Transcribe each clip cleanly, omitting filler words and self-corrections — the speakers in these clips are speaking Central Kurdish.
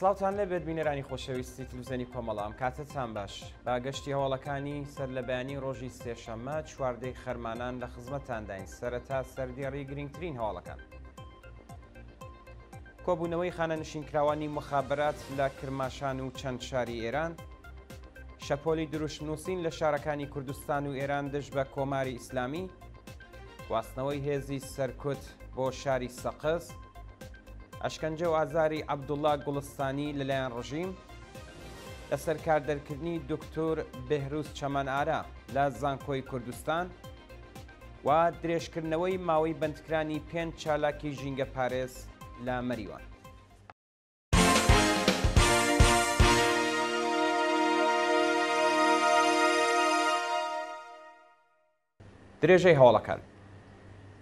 سڵاوتان لەبێت بینەرانی خۆشەویستی تلوزیۆنی کۆمەڵام کاتتان باش باگەشتی هەواڵەکانی سەر لە بەیانی ڕۆژی سێشەممە چواردەی خەرمانان لە خزمەتانداین سەرەتا سەردێڕی گرنگترین هەواڵەکان. کۆبوونەوەی خانەنشینکراوانی مخابرات لە کرماشان و چەند شاری ئێران، شەپۆلی دروشنووسین لە شارەکانی کوردستان و ئێران دژ بە کۆماری ئیسلامی، گواستنەوەی هێزی سەرکوت بۆ شاری سەقز، ئەشکەنجە و ئازاری عەبدوڵڵا گوڵستانی لەلایەن ڕژیم، لەسەر کاردەرکردنی دکتۆر بێهروز چەمەنئارا لە زانکۆی کوردستان و درێژکردنەوەی ماوەی بەندکرانی 5 چالاکی ژینگە پارێز لە مەریوان. درێژەی هەواڵەکان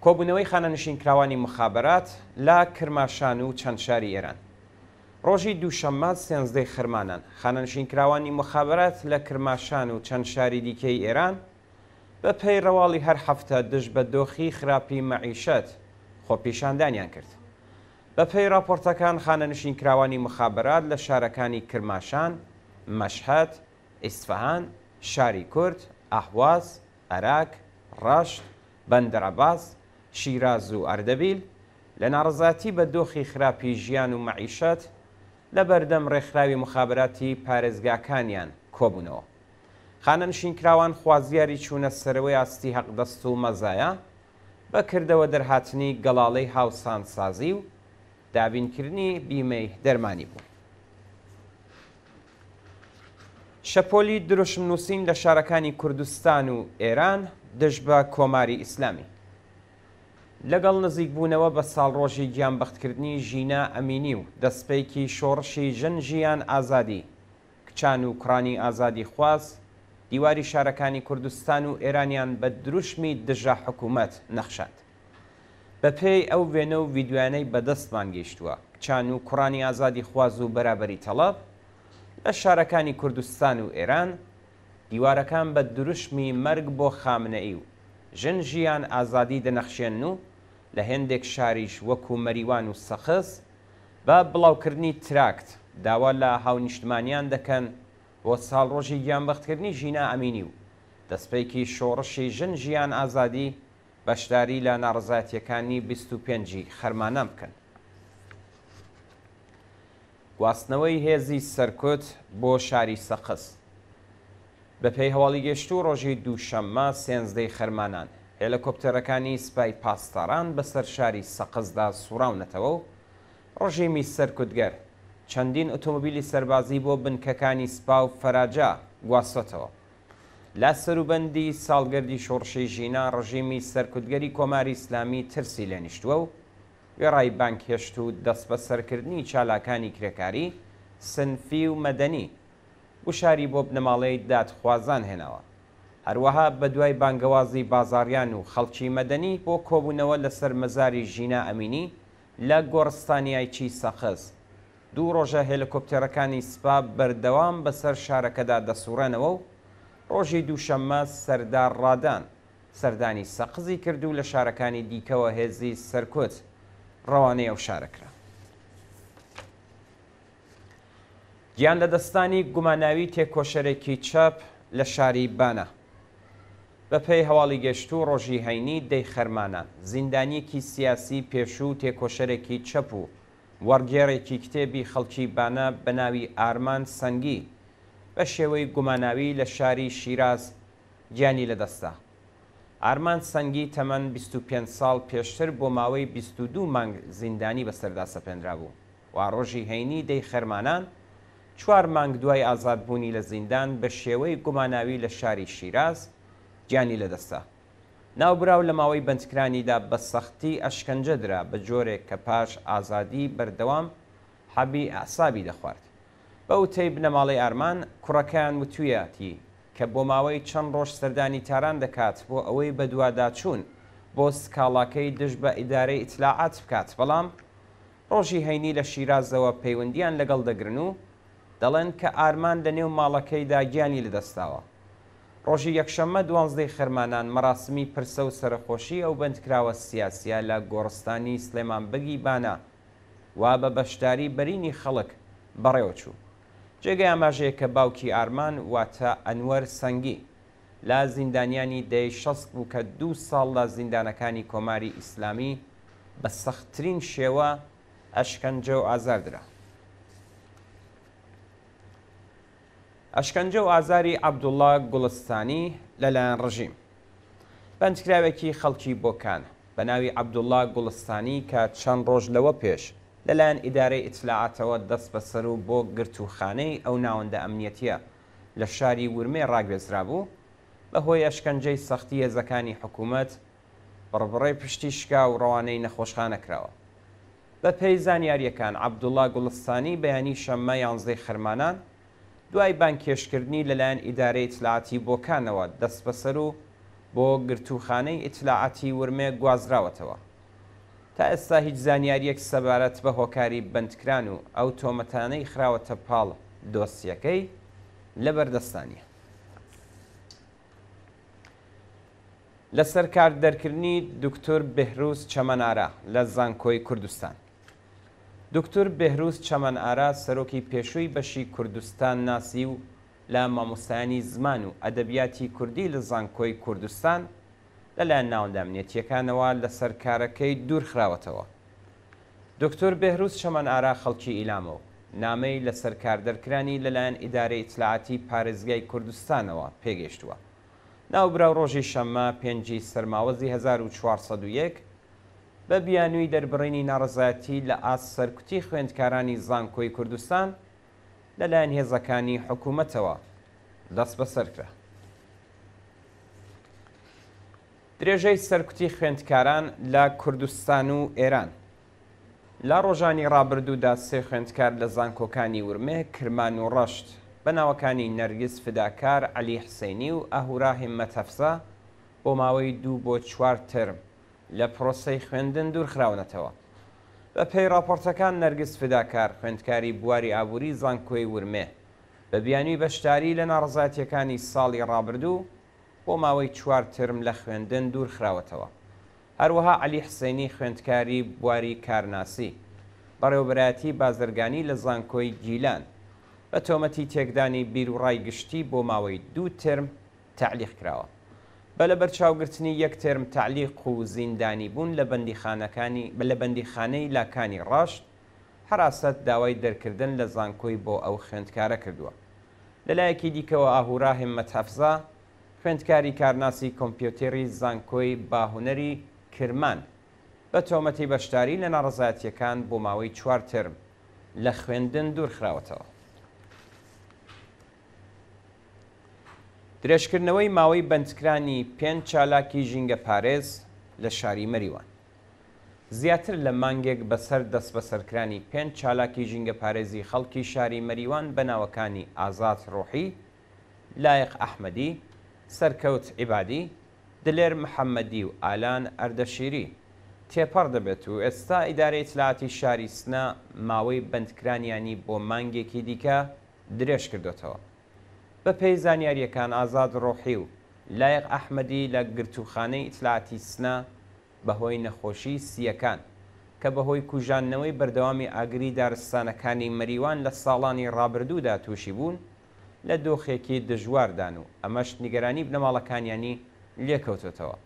کۆبوونەوەی خانەنشینکراوانی مخابرات لە کرماشان و چەند شاری ئێران. ڕۆژی دووشەممە 13 خەرمانان خانەنشینکراوانی مخابرات لە کرماشان و چەند شاری دیکەی ئێران بە پێی ڕەواڵی هەر هەفتە دژ بە دۆخی خراپی مەعیشەت خۆپیشاندانیان کرد. بە پێی راپۆرتەکان خانەنشینکراوانی مخابرات لە شارەکانی کرماشان، مەشهەد، ئیسفەهان، شاری کورد، ئەحواز، عێراق، ڕەشت، بەندەرعەباس، شیراز و ئەردەبیل لە ناڕەزاتی بە دۆخی خراپی ژیان و مەعیشەت لە بەردەم ڕێکخراوی مخابراتی پارێزگاکانیان کۆبوونەوە. خانەنشینکراوان خوازیاری چوونە سەرەوەی ئاستی هەقدەست و مەزایە بەکردەوە دەرهاتنی گەڵاڵەی هاوسانسازی و دابینکردنی بیمەی دەرمانی بوو. شەپۆلی دروشمنووسین لە شارەکانی کوردستان و ئێران دژ بە کۆماری ئیسلامی لەگەڵ نزیکبوونەوە بە ساڵڕۆژی گیانبەختکردنی ژینە ئەمینی و دەستپێکی شۆڕشی ژن ژیان ئازادی کچان و کوڕانی ئازادی خواز دیواری شارەکانی کوردستان و ئێرانیان بە دروشمی دژە حکوومەت نەخشاند. بە پێی ئەو وێنە و ڤیدیوانەی بەدەستمان گەیشتووە کچان و کوڕانی ئازادی خواز و بەرابەری تەڵەب لە شارەکانی کوردستان و ئێران دیوارەکان بە دروشمی مەرگ بۆ خامنەئی و ژن ژیان ئازادی دەنەخشێن و لە هێندێک شاریش وەکو مەریوان و سەخس بە بڵاوکردنی تراکت داوا لە هاونیشتمانیان دەکەن بۆ ساڵڕۆژی گیانبەختکردنی ژینە ئەمینی و دەستپێکی شۆڕشی ژن ژیان ئازادی بەشداری لە ناڕەزایەتیەکانی 25 خەرمانە بکەن. گواستنەوەی هێزی سەرکوت بۆ شاری سەقز بە پێی هەواڵی گەشتوو ڕۆژی دووشەممە 13 خەرمانان هێلیکۆپتەرەکانی سپای پاسداران بەسەر شاری سەقزدا سوڕاونەتەوە و ڕژیمی سەرکوتگەر چەندین ئۆتۆمۆبیلی سەربازی بۆ بنکەکانی سپا و فەراجا گواستوەتەوە. لا سەروبەندی ساڵگەردی شۆڕشی ژینە ڕژیمی سەرکوتگەری کۆماری ئیسلامی ترسی لێنیشتووە و وێڕای بانک هێشت و دەست بە سەرکردنی چالاکانی کرێکاری سنفی و مەدەنی وشاری بۆ بنەماڵەی دادخوازان هێناوە. هەروەها بە دوای بانگەوازی بازاڕیان و خەڵکی مەدەنی بۆ کۆبوونەوە لەسەر مەزاری ژینە ئەمینی لە گۆڕستانیایکی سەقز. دوو ڕۆژە هێلیکۆپتەرەکانی سپا بەردەوام بەسەر شارەکەدا دەسوڕێنەوە و ڕۆژی دووشەممە سەردار ڕادان سەردانی سەقزی کرد و لە شارەکانی دیکەوە هێزی سەرکوت ڕەوانەی ئەو شارەکرا. گیان لە دەستانی گوماناوی تێکۆشەرێکی چەپ لە شاری بانە بە پێی هەواڵی گەشتوو ڕۆژی هەینی 10 خەرمانان زیندانیەکی سیاسی پێشوو تێکۆشەرێکی چەپ و وەرگێڕێکی کتێبی خەڵکی بانە بە ناوی ئارمان سەنگی بە شێوەی گوماناوی لە شاری شیراز گیانی لەدەستا. ئارمان سەنگی تەمەن 25 ساڵ پێشتر بۆ ماوەی 22 مانگ زیندانی بەسەردا سەپێنرا بوو و ڕۆژی هەینی 10 خەرمانان 4 مانگ دوای ئازادبوونی لە زیندان بە شێوەی گوماناوی لە شاری شیراز گیانی لەدەستا. ناوبراو لە ماوەی بەندکرانیدا بە سەختی ئەشکەنجەدرا بە جۆرێک کە پاش ئازادی بەردەوام حەبی ئەعسابی دەخوارد. بە وتەی بنەماڵەی ئارمان کوڕەکەیان وتویەتی کە بۆ ماوەی چەند ڕۆژ سەردانی تاران دەکات بۆ ئەوەی بە دوواداچوون بۆ سکاڵاکەی دژ بە ئیدارەی ئیتلاعات بکات، بەڵام ڕۆژی هەینی لە شیرازەوە پەیوەندیان لەگەڵ دەگرن و دەڵێن کە ئارمان لە نێو ماڵەکەیدا گیانی لەدەستاوە. ڕۆژی یەکشەممە 12 خەرمانان مەراسمی پرسە و سەرخۆشی ئەو بەندکراوە سیاسیە لە گۆڕستانی سلێمانبەگی بانە و بە بەشداری بەرینی خەڵک بەڕێوە چوو. جێگەی ئاماژەیە کە باوکی ئارمان واتە ئەنوەر سەنگی لە زیندانیانی دەی 60 بوو کە 2 ساڵ لە زیندانەکانی کۆماری ئیسلامی بە سەختترین شێوە ئەشکەنجە و ئازاردرا. ئەشکەنجە و ئازاری عەبدوڵڵا گوڵستانی لەلایەن ڕژیم. بەندکراوێکی خەڵکی بۆکان بە ناوی عەبدوڵڵا گوڵستانی کە چەند ڕۆژ لەوە پێش لەلایەن ئیدارەی ئیتلاعاتەوە دەست بەسەر و بۆ گرتوخانەی ئەو ناوەندە ئەمنیەتیە لە شاری ورمێ ڕاگوێزرا بوو بەهۆی ئەشکەنجەی سەختی هێزەکانی حکوومەت بڕبڕەی پشتی شکا و ڕەوانەی نەخۆشخانە کراوە. بە پێی زانیاریەکان عەبدوڵڵا گوڵستانی بەیانی شەممە 11 خرمانان دوای بانکێشکردنی لەلایەن ئیدارەی ئیتلاعاتی بۆکانەوە دەست بەسەر و بۆ گرتوخانەی ئیتلاعاتی ورمێ گوازراوەتەوە. تا ئێستا هیچ زانیاریەک سەبارەت بە هۆکاری بەندکران و ئەو تۆمەتانەی خراوەتە پاڵ دۆسیەکەی لە بەردەستانیە. لەسەر کار دەرکردنی دکتۆر بێهروز چەمەنئارا لە زانکۆی کوردستان. دکتۆر بێهروز چەمەنئارا سەرۆکی پێشووی بەشی کوردستان ناسی و لە مامۆستایانی زمان و ئەدەبیاتی کوردی لە زانکۆی کوردستان لەلایەن ناوەندە ئەمنیەتیەکانەوە لەسەر کارەکەی دوور خراوەتەوە. دکتۆر بێهروز چەمەنئارا خەڵکی ئیلامەوە نامەی لەسەر کاردەرکرانی لەلایەن ئیدارەی ئیتلاعاتی پارێزگای کوردستانەوە پێگەیشتووە. ناوبراو ڕۆژی شەممە 5 سەرماوەزی 1401 بە بیانووی دەربڕینی ناڕەزایەتی لە ئاست سەرکوتی خوێندکارانی زانکۆی کوردستان لەلایەن هێزەکانی حکوومەتەوە دەست بەسەرکرا. درێژەی سەرکوتی خوێندکاران لە کوردستان و ئێران. لە ڕۆژانی ڕابردوودا 3 خوێندکار لە زانکۆکانی ورمێ، کرمان و ڕەشت بە ناوەکانی نەرگس فداکار، عەلی حسەینی و ئەهورا هیممەت هەفزا بۆ ماوەی 2 بۆ 4 ترم لە پرۆسەی خوێندن دوورخراونەتەوە. بە پێی راپۆرتەکان نەرگس فداکار خوێندکاری بواری ئابووری زانکۆی ورمێ بە بیانووی بەشداری لە ناڕەزایەتیەکانی ساڵی ڕابردوو بۆ ماوەی 4 ترم لە خوێندن دوورخراوەتەوە. هەروەها عەلی حسەینی خوێندکاری بواری کارناسی بەڕێوەبەرایەتی بازرگانی لە زانکۆی گیلان بە تۆمەتی تێکدانی بیر و ڕای گشتی بۆ ماوەی 2 ترم تعلیق کراوە. بە لە بەرچاوگرتنی 1 ترم تعلیق و زیندانی بوون لە بەندیخانەی لاکانی ڕاشت حراست داوای دەرکردن لە زانکۆی بۆ ئەو خوێندکارە کردووە. لەلایەکی دیکەوە ئاهورا هیممەت هەفزا خوێندکاری کارناسی کۆمپیۆتێری زانکۆی باهونەری کرمان بە تۆمەتی بەشداری لە ناڕەزایەتیەکان بۆ ماوەی 4 ترم لە خوێندن دوورخراوەتەوە. درێژکردنەوەی ماوەی بەندکرانی 5 چالاکی ژینگە پارێز لە شاری مەریوان. زیاتر لە مانگێک بەسەر دەست بەسەرکرانی 5 چالاکی ژینگە پارێزی خەڵکی شاری مەریوان بە ناوەکانی ئازاد ڕۆحی، لایق ئەحمەدی، سەرکەوت عیبادی، دلێر محەممەدی و ئالان ئەردەشیری تێپەڕ دەبێت و ئێستا ئیدارەی ئیتلاعاتی شاری سنە ماوەی بەندکرانیانی بۆ مانگێکی دیکە درێژ کردوتەوە. بە پێی زانیاریەکان ئازاد ڕۆحی و لایق ئەحمەدی لە گرتوخانەی ئیتلاعاتی سنە بەهۆی نەخۆشی سیەکان کە بەهۆی کوژانەوەی بەردەوامی ئاگری دارستانەکانی مەریوان لە ساڵانی ڕابردوودا تووشی بوون لە دۆخێکی دژواردان و ئەمەش نیگەرانی بنەماڵەکانیانی لێکەوتێتەوە.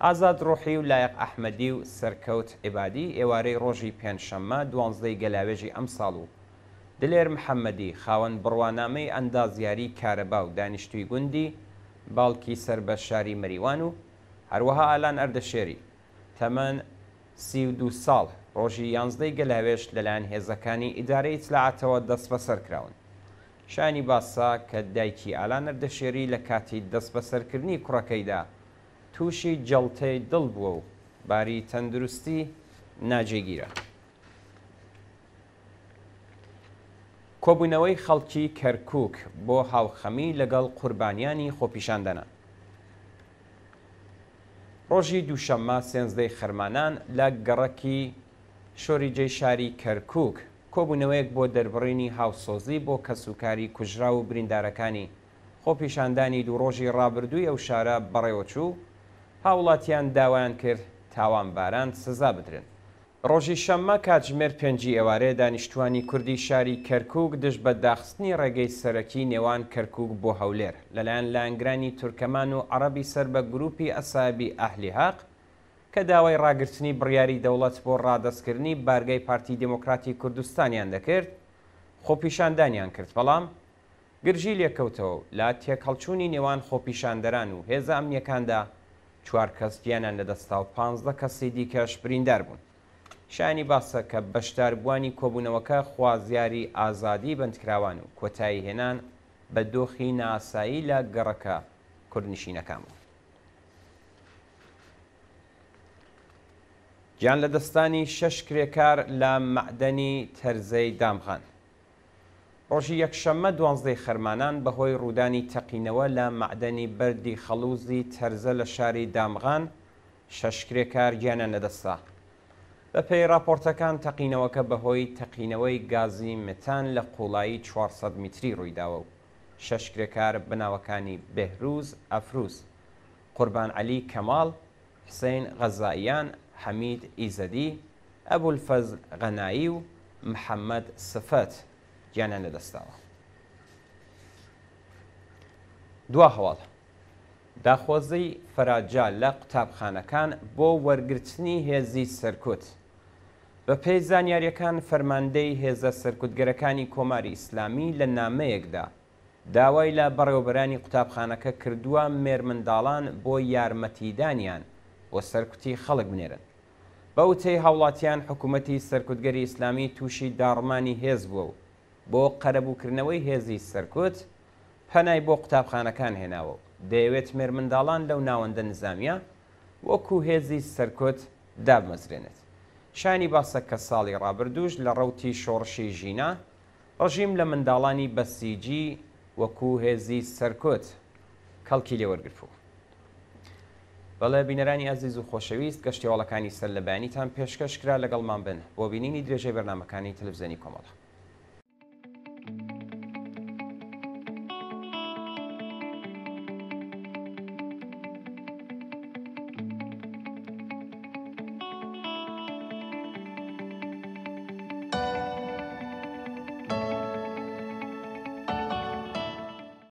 ئازاد ڕۆحی و لایق ئەحمەدی و سەرکەوت عیبادی ئێوارەی ڕۆژی پێنجشەممە 12 گەلاوێژی ئەم ساڵ و دلێر محەممەدی خاوەن بڕوانامەی ئەندازیاری کارەبا و دانیشتووی گوندی باڵکی سەر بە شاری مەریوان و هەروەها ئالان ئەردەشێری تەمەن 32 ساڵ ڕۆژی 11 گەلاوێژ لەلایەن هێزەکانی ئیدارەی ئیتلاعاتەوە دەست بەسەرکراون. شانی باسا کە دایکی ئالان ئەردەشێری لە کاتی دەست بەسەرکردنی کوڕەکەیدا تووشی جەڵتەی دڵ بووە و باری تەندروستی ناجێگیرە. کۆبوونەوەی خەڵکی کەرکووک بۆ هاوخەمی لەگەڵ قوربانیانی خۆپیشاندەنە. ڕۆژی دووشەممە 13 خەرمانان لە گەڕەکی شۆریجەی شاری کەرکووک کۆبوونەوەیەک بۆ دەربڕینی هاوسۆزی بۆ کەسوکاری کوژرا و بریندارەکانی خۆپیشاندانی دوو ڕۆژی ڕابردووی ئەو شارە بەڕێوەچوو هاوڵاتیان داوایان کرد تاوانباران سزا بدرن. ڕۆژی شەممە کاتژمێر 5 ئێوارێ دانیشتوانی کوردی شاری کەرکووک دژ بە داخستنی ڕێگەی سەرەکی نێوان کەرکووک بۆ هەولێر لەلایەن لایەنگرانی تورکەمان و عەرەبی سەر بە گروپی ئەسابی ئەهلی حەق کە داوای ڕاگررتنی بڕیاری دەوڵەت بۆ ڕادەستکردنی بارگای پارتی دموکراتی کوردستانیان دەکرد خۆپیشاندانیان کرد بەڵام گرژی لێکەوتەوە لا تێکهەڵچوونی نێوان خۆپیشاندەران و هێزە ئەمنیەکاندا 4 کەس گیانیان لەدەستا و 15 کەسی دیکەش بریندار بوون. شانی باسە کە بەشداربووانی کۆبوونەوەکە خوازیاری ئازادی بەندکراوان و کۆتایی هێنان بە دۆخی ناسایی لە گەڕەکە کوردنشینەکان بوو. گیان لە دەستانی 6 کرێکار لە مەعدەنی تەرزەی دامغان. ڕۆژی یەکشەممە 12 خەرمانان بەهۆی ڕوودانی تەقینەوە لە مەعدەنی بەردی خەڵوزی تەرزە لە شاری دامغان 6 کرێکار گیانیان لەدەستا. بە پێی راپۆرتەکان تەقینەوەکە بەهۆی تەقینەوەی گازی متان لە قوڵایی 400 میتری ڕوویداوە و 6 کرێکار بناوەکانی بێهروز ئەفروز، قوربان عەلی کەماڵ، حسین غەزائیان، حەمید ئیزەدی، ئەبولفەزل غەنایی و محەممەد سفەت گیانیان لەدەستاوە. دوا هەواڵ داخۆزەی فەراجال لە قوتابخانەکان بۆ وەرگرتنی هێزی سەرکوت. بە پێی زانیاریەکان فەرماندەی هێزە سەرکوتگەرەکانی کۆماری ئیسلامی لە نامەیەکدا داوای لە بەڕێوەبەرانی قوتابخانەکە کردووە مێرمنداڵان بۆ یارمەتیدانیان بۆ سەرکوتی خەڵک بنێرن. بە وتەی هاوڵاتیان حکوومەتی سەرکوتگەری ئیسلامی تووشی داڕمانی هێز بووە و بۆ قەرەبووکردنەوەی هێزی سەرکوت پەنای بۆ قوتابخانەکان هێناوە و دەیەوێت مێرمنداڵان لەو ناوەندە نزامیە وەکو هێزی سەرکوت دابمەزرێنێت. شانی باسە کە ساڵی ڕابردووش لە ڕەوتی شۆڕشی ژینا ڕژیم لە منداڵانی بەسیجی وەکو هێزی سەرکوت کەڵکی لێوەرگرتووە. بەڵێ بینەرانی ئازیز و خۆشەویست گەشتیاوەڵەکانی سەر لە بەیانیتان پێشکەشکرا لەگەڵمان بن بۆ بینینی درێژەی بەرنامەکانی تەلەڤیزیۆنی کۆمەڵە.